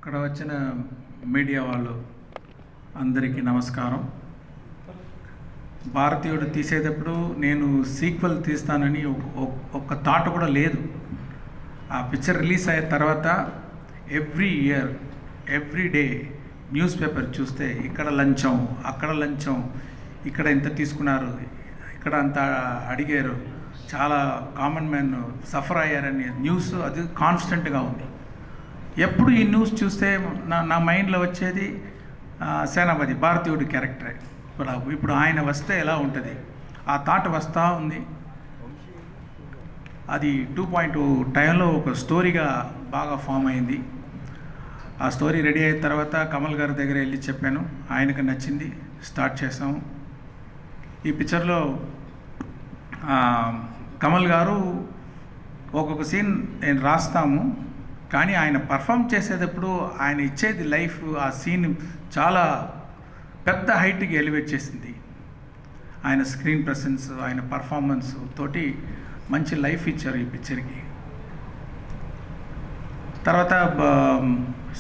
ఇక్కడ వచ్చిన మీడియా వాళ్ళు అందరికీ నమస్కారం. భారతీయుడు తీసేటప్పుడు నేను సీక్వెల్ తీస్తానని ఒక్క థాట్ కూడా లేదు. ఆ పిక్చర్ రిలీజ్ అయిన తర్వాత every year every day news paper చూస్తే ఇక్కడ లంచం, అక్కడ లంచం, ఇక్కడ ఎంత తీసుకున్నారు, ఇక్కడ అంత అడిగారు, చాలా కామన్ మ్యాన్ సఫర్ అయ్యారని న్యూస్ అది కాన్స్టెంట్గా ఉంది. ఎప్పుడు ఈ న్యూస్ చూస్తే నా మైండ్లో వచ్చేది సేనాపతి భారతీయుడి క్యారెక్టరే. ఇప్పుడు ఆయన వస్తే ఎలా ఉంటుంది ఆ థాట్ వస్తూ ఉంది. అది 2.0 టైంలో ఒక స్టోరీగా బాగా ఫామ్ అయింది. ఆ స్టోరీ రెడీ అయిన తర్వాత కమల్ గారి దగ్గర వెళ్ళి చెప్పాను, ఆయనకు నచ్చింది, స్టార్ట్ చేసాము. ఈ పిక్చర్లో కమల్ గారు ఒక్కొక్క సీన్ నేను రాస్తాము, కానీ ఆయన పర్ఫామ్ చేసేటప్పుడు ఆయన ఇచ్చేది లైఫ్, ఆ సీన్ చాలా పెద్ద హైట్కి ఎలివేట్ చేసింది. ఆయన స్క్రీన్ ప్రెసెన్స్, ఆయన పర్ఫార్మెన్స్ తోటి మంచి లైఫ్ ఇచ్చారు ఈ పిక్చర్కి. తర్వాత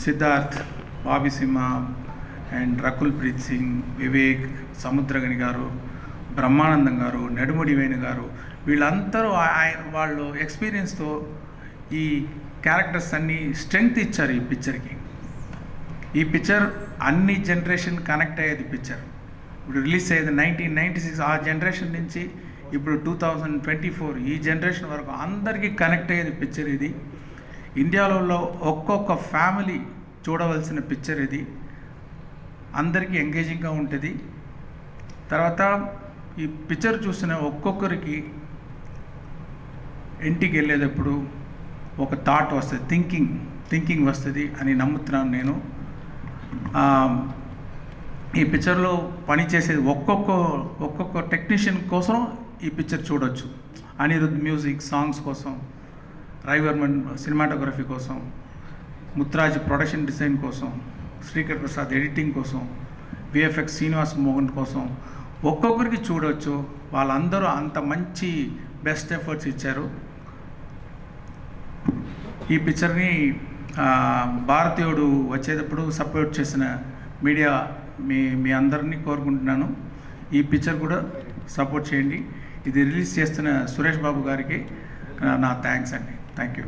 సిద్ధార్థ్, బాబీ సింహ అండ్ రకుల్ ప్రీత్ సింగ్, వివేక్, సముద్రగని గారు, బ్రహ్మానందం గారు, నెడుముడి వేణు గారు, వీళ్ళందరూ వాళ్ళు ఎక్స్పీరియన్స్తో ఈ క్యారెక్టర్స్ అన్నీ స్ట్రెంగ్త్ ఇచ్చారు ఈ పిక్చర్కి. ఈ పిక్చర్ అన్ని జనరేషన్ కనెక్ట్ అయ్యేది పిక్చర్. ఇప్పుడు రిలీజ్ అయ్యేది 1996, ఆ జనరేషన్ నుంచి ఇప్పుడు 2024 ఈ జనరేషన్ వరకు అందరికీ కనెక్ట్ అయ్యేది పిక్చర్ ఇది. ఇండియాలో ఒక్కొక్క ఫ్యామిలీ చూడవలసిన పిక్చర్ ఇది. అందరికీ ఎంగేజింగ్గా ఉంటుంది. తర్వాత ఈ పిక్చర్ చూసిన ఒక్కొక్కరికి ఇంటికి వెళ్ళేటప్పుడు ఒక థాట్ వస్తుంది, థింకింగ్ వస్తుంది అని నమ్ముతున్నాను నేను. ఈ పిక్చర్లో పనిచేసేది ఒక్కొక్క టెక్నీషియన్ కోసం ఈ పిక్చర్ చూడొచ్చు. అనిరుద్ మ్యూజిక్, సాంగ్స్ కోసం, రవివర్మన్ సినిమాటోగ్రఫీ కోసం, ముత్రాజ్ ప్రొడక్షన్ డిజైన్ కోసం, శ్రీకర్ ప్రసాద్ ఎడిటింగ్ కోసం, విఎఫ్ఎక్స్ శ్రీనివాస్ మోహన్ కోసం ఒక్కొక్కరికి చూడవచ్చు. వాళ్ళందరూ అంత మంచి బెస్ట్ ఎఫర్ట్స్ ఇచ్చారు. ఈ పిక్చర్ని భారతీయుడు వచ్చేటప్పుడు సపోర్ట్ చేసిన మీడియా మీ అందరినీ కోరుకుంటున్నాను, ఈ పిక్చర్ కూడా సపోర్ట్ చేయండి. ఇది రిలీజ్ చేస్తున్న సురేష్ బాబు గారికి నా థ్యాంక్స్ అండి. Thank you.